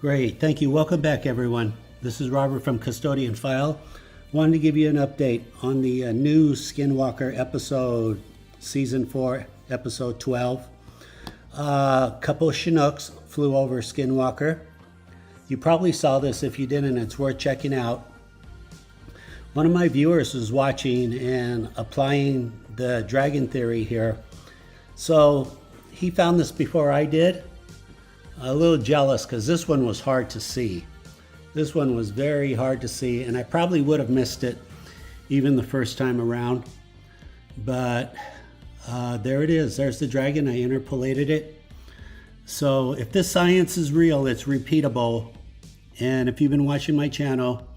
Great, thank you. Welcome back, everyone. This is Robert from Custodian File. Wanted to give you an update on the new Skinwalker episode, Season 4, Episode 12. A couple of Chinooks flew over Skinwalker. You probably saw this. If you didn't, it's worth checking out. One of my viewers was watching and applying the dragon theory here. So he found this before I did. A little jealous because this one was hard to see. This one was very hard to see, and I probably would have missed it even the first time around. But there it is. There's the dragon. I interpolated it. So if this science is real, it's repeatable. And if you've been watching my channel,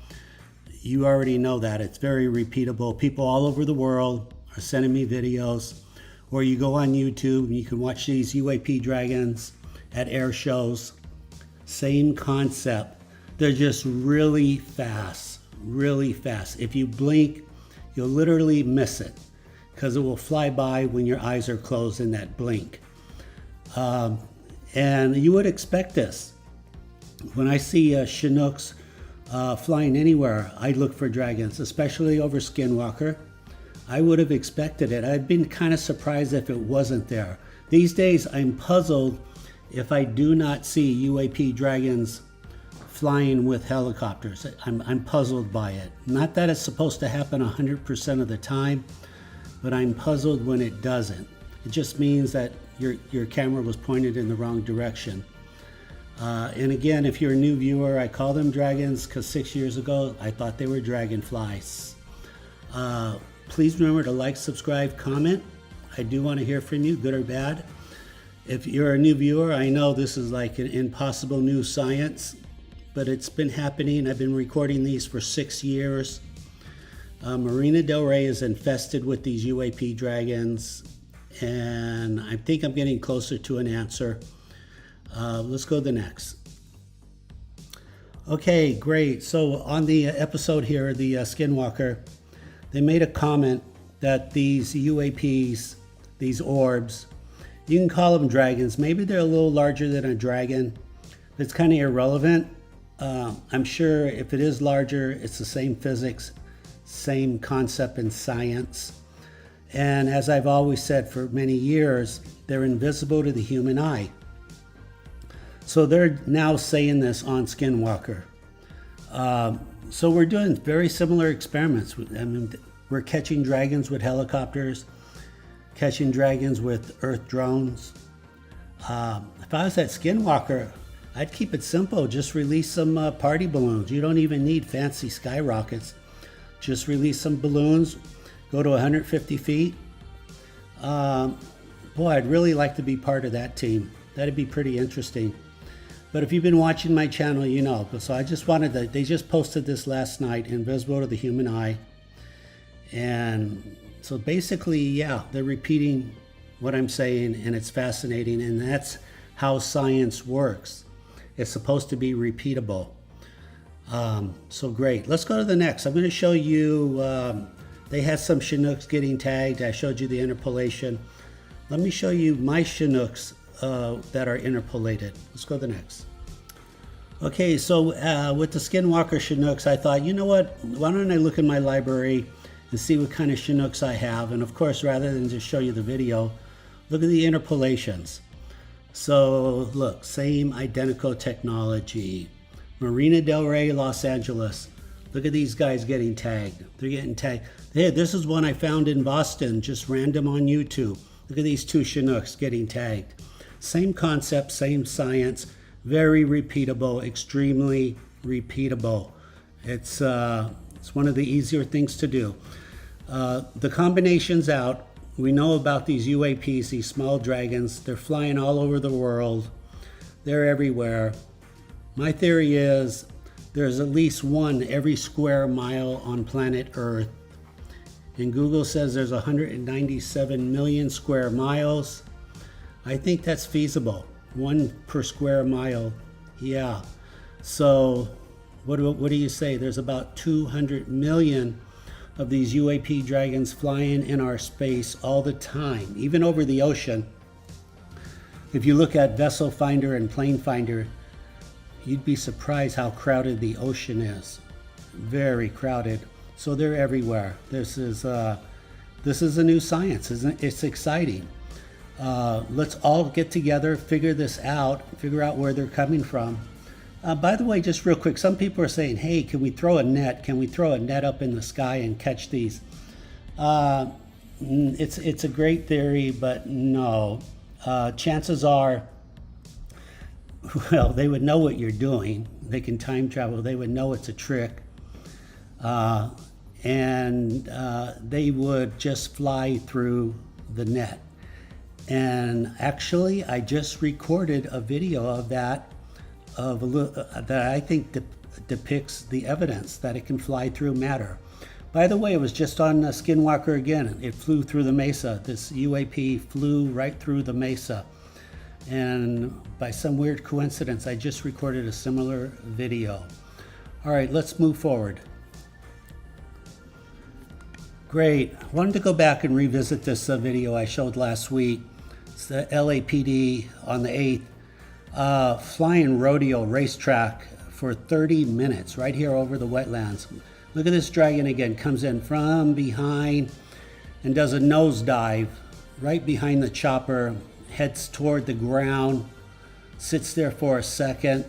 you already know that. It's very repeatable. People all over the world are sending me videos. Or you go on YouTube and you can watch these UAP dragons at air shows. Same concept. They're just really fast, really fast. If you blink, you'll literally miss it because it will fly by when your eyes are closed in that blink. And you would expect this. When I see Chinooks flying anywhere, I look for dragons, especially over Skinwalker. I would have expected it. I'd been kind of surprised if it wasn't there. These days, I'm puzzled if I do not see UAP dragons flying with helicopters. I'm puzzled by it. Not that it's supposed to happen 100% of the time, but I'm puzzled when it doesn't. It just means that your camera was pointed in the wrong direction. And again, if you're a new viewer, I call them dragons because 6 years ago, I thought they were dragonflies. Please remember to like, subscribe, comment. I do want to hear from you, good or bad. If you're a new viewer, I know this is like an impossible new science, but it's been happening. I've been recording these for 6 years. Marina Del Rey is infested with these UAP dragons, and I think I'm getting closer to an answer. Let's go to the next. Okay, great. So on the episode here, the Skinwalker, they made a comment that these UAPs, these orbs, you can call them dragons. Maybe they're a little larger than a dragon. It's kind of irrelevant. I'm sure if it is larger, it's the same physics, same concept in science. And as I've always said for many years, they're invisible to the human eye. So they're now saying this on Skinwalker. So we're doing very similar experiments. I mean, we're catching dragons with helicopters, catching dragons with Earth drones. If I was at Skinwalker, I'd keep it simple. Just release some party balloons. You don't even need fancy skyrockets. Just release some balloons, go to 150 feet. Boy, I'd really like to be part of that team. That'd be pretty interesting. But if you've been watching my channel, you know. So I just wanted to, they just posted this last night, invisible to the human eye. And so basically, yeah, they're repeating what I'm saying, and it's fascinating. And that's how science works. It's supposed to be repeatable. So great. Let's go to the next. I'm going to show you, they had some Chinooks getting tagged. I showed you the interpolation. Let me show you my Chinooks that are interpolated. Let's go to the next. Okay, so with the Skinwalker Chinooks, I thought, you know what? Why don't I look in my library and see what kind of Chinooks I have? And of course, rather than just show you the video, look at the interpolations. So look, same identical technology. Marina Del Rey, Los Angeles. Look at these guys getting tagged. They're getting tagged. Hey, this is one I found in Boston, just random on YouTube. Look at these two Chinooks getting tagged. Same concept, same science, very repeatable, extremely repeatable. It's one of the easier things to do. The combination's out. We know about these UAPs, these small dragons. They're flying all over the world. They're everywhere. My theory is there's at least one every square mile on planet Earth. And Google says there's 197 million square miles. I think that's feasible. One per square mile. Yeah. So what do you say? There's about 200 million of these UAP dragons flying in our space all the time, even over the ocean. If you look at Vessel Finder and Plane Finder, you'd be surprised how crowded the ocean is. Very crowded. So they're everywhere. This is a new science, isn't it? It's exciting. Let's all get together, figure this out, figure out where they're coming from. By the way, just real quick, some people are saying, hey, can we throw a net? Can we throw a net up in the sky and catch these? It's a great theory, but no. Chances are, well, they would know what you're doing. They can time travel. They would know it's a trick. And they would just fly through the net. And actually, I just recorded a video of that, that I think depicts the evidence that it can fly through matter. By the way, it was just on Skinwalker again. It flew through the mesa. This UAP flew right through the mesa. And by some weird coincidence, I just recorded a similar video. All right, let's move forward. Great. I wanted to go back and revisit this video I showed last week. It's the LAPD on the 8th, flying rodeo racetrack for 30 minutes right here over the wetlands. Look at this dragon again, comes in from behind and does a nosedive right behind the chopper, heads toward the ground, sits there for a second,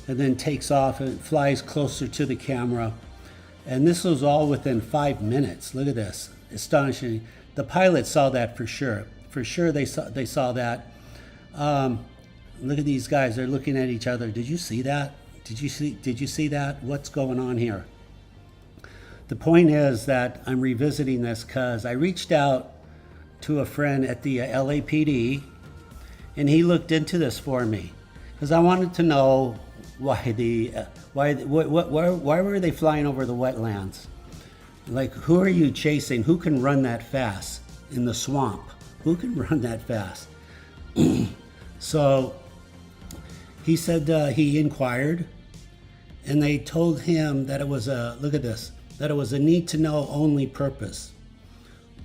and then takes off and flies closer to the camera. And this was all within 5 minutes. Look at this, astonishing. The pilot saw that for sure. For sure they saw that. Look at these guys, they're looking at each other. Did you see that? Did you see that? What's going on here? The point is that I'm revisiting this because I reached out to a friend at the LAPD, and he looked into this for me because I wanted to know why were they flying over the wetlands? Like, who are you chasing? Who can run that fast in the swamp? Who can run that fast? So he said he inquired, and they told him that it was a, look at this, that it was a need to know only purpose.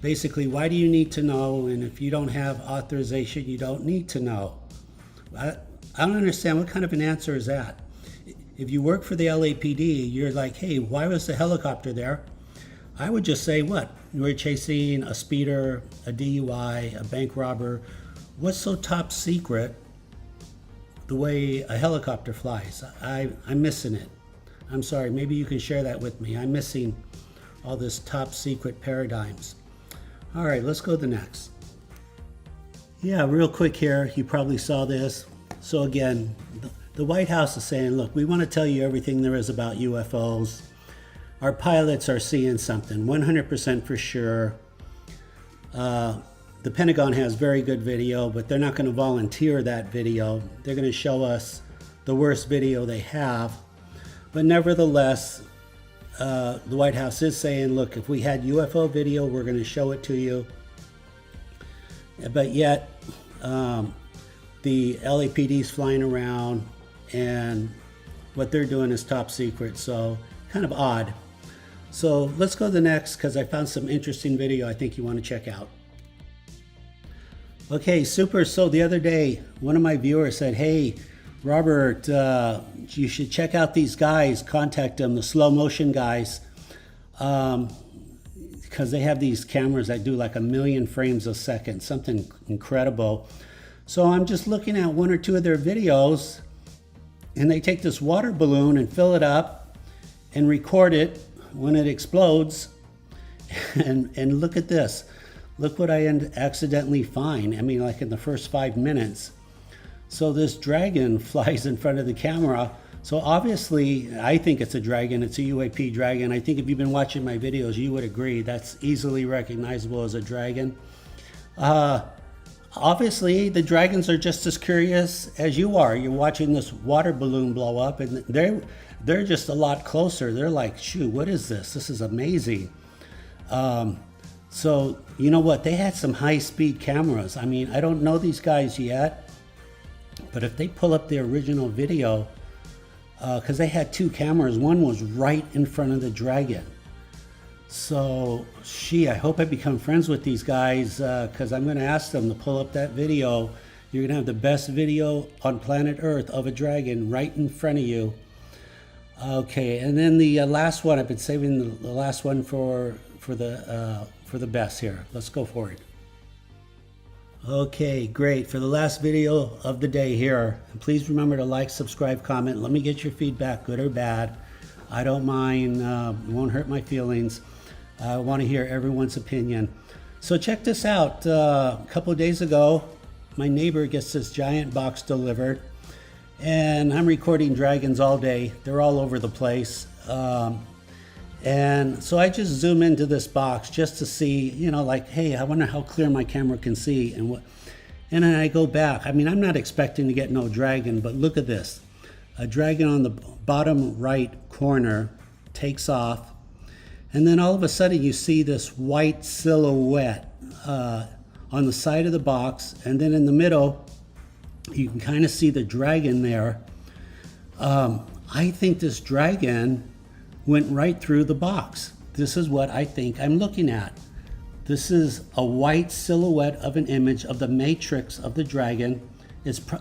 Basically, why do you need to know? And if you don't have authorization, you don't need to know. I don't understand. What kind of an answer is that? If you work for the LAPD, you're like, hey, why was the helicopter there? I would just say, what? You were chasing a speeder, a DUI, a bank robber. What's so top secret the way a helicopter flies? I'm missing it. I'm sorry, maybe you can share that with me. I'm missing all this top secret paradigms. All right, let's go to the next. Yeah, real quick here, you probably saw this. So again, the White House is saying, look, we want to tell you everything there is about UFOs. Our pilots are seeing something, 100% for sure. The Pentagon has very good video, but they're not going to volunteer that video. They're going to show us the worst video they have. But nevertheless, the White House is saying, look, if we had UFO video, we're going to show it to you. But yet, the LAPD is flying around, and what they're doing is top secret. So kind of odd. So let's go to the next, because I found some interesting video I think you want to check out. Okay, super. So the other day, one of my viewers said, hey, Robert, you should check out these guys, contact them, the slow motion guys, because they have these cameras that do like 1 million frames a second, something incredible. So I'm just looking at one or two of their videos, and they take this water balloon and fill it up and record it when it explodes. And look at this. Look what I accidentally find. I mean, like in the first 5 minutes. So this dragon flies in front of the camera. So obviously, I think it's a dragon. It's a UAP dragon. I think if you've been watching my videos, you would agree that's easily recognizable as a dragon. Obviously, the dragons are just as curious as you are. You're watching this water balloon blow up, and they're just a lot closer. They're like, shoot, what is this? This is amazing. So, you know what? They had some high-speed cameras. I mean, I don't know these guys yet, but if they pull up the original video, because they had two cameras, one was right in front of the dragon. So, I hope I become friends with these guys, because I'm going to ask them to pull up that video You're going to have the best video on planet Earth of a dragon right in front of you. Okay, and then the last one, I've been saving the last one for the best here. Let's go for it. Okay, great. For the last video of the day here, please remember to like, subscribe, comment. Let me get your feedback, good or bad. I don't mind. It won't hurt my feelings. I want to hear everyone's opinion. So check this out. A couple of days ago, my neighbor gets this giant box delivered, and I'm recording dragons all day. They're all over the place. And so I just zoom into this box just to see, you know, like, hey, I wonder how clear my camera can see. And then I go back. I mean, I'm not expecting to get no dragon, but look at this. A dragon on the bottom right corner takes off. And then all of a sudden you see this white silhouette on the side of the box. And then in the middle, you can kind of see the dragon there. I think this dragon went right through the box. This is what I think I'm looking at. This is a white silhouette of an image of the matrix of the dragon.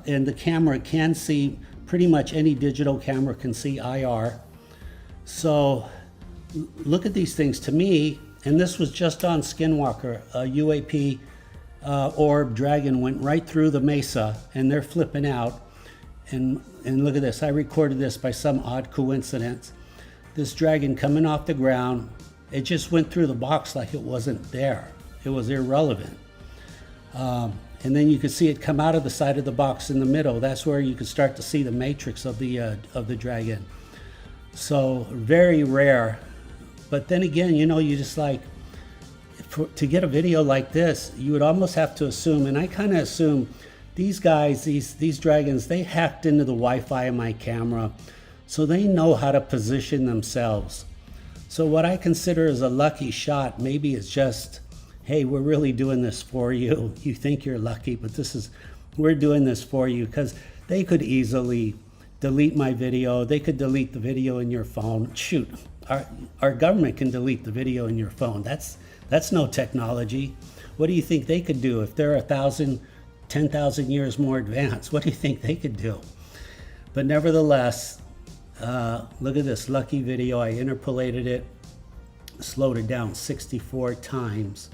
And the camera can see, pretty much any digital camera can see IR. So look at these things to me, and this was just on Skinwalker, a UAP orb dragon went right through the mesa, and they're flipping out. And look at this, I recorded this by some odd coincidence. This dragon coming off the ground, it just went through the box like it wasn't there. It was irrelevant. And then you could see it come out of the side of the box in the middle. That's where you could start to see the matrix of the dragon. So very rare. But then again, you know, you just like, to get a video like this, you would almost have to assume, and I kind of assume these guys, these dragons, they hacked into the Wi-Fi of my camera. So they know how to position themselves. So what I consider as a lucky shot, maybe it's just, hey, we're really doing this for you. You think you're lucky, but we're doing this for you, because they could easily delete my video. They could delete the video in your phone. Shoot, our government can delete the video in your phone. That's no technology. What do you think they could do if they're 1,000, 10,000 years more advanced? What do you think they could do? But nevertheless, look at this lucky video. I interpolated it, slowed it down 64 times.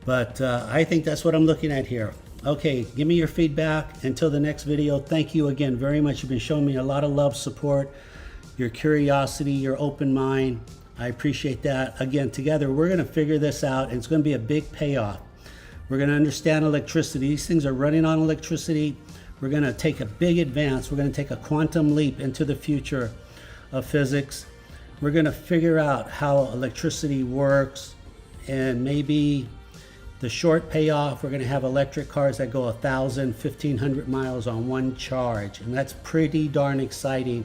But I think that's what I'm looking at here. Okay, give me your feedback. Until the next video, thank you again very much. You've been showing me a lot of love, support, your curiosity, your open mind. I appreciate that. Again, together, we're going to figure this out, and it's going to be a big payoff. We're going to understand electricity. These things are running on electricity. We're going to take a big advance. We're going to take a quantum leap into the future of physics. We're going to figure out how electricity works, and maybe the short payoff, we're going to have electric cars that go 1,000, 1,500 miles on one charge, and that's pretty darn exciting.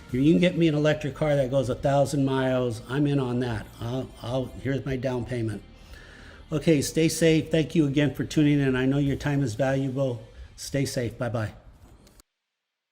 If you can get me an electric car that goes 1,000 miles, I'm in on that. Here's my down payment. Okay, stay safe. Thank you again for tuning in. I know your time is valuable. Stay safe. Bye-bye.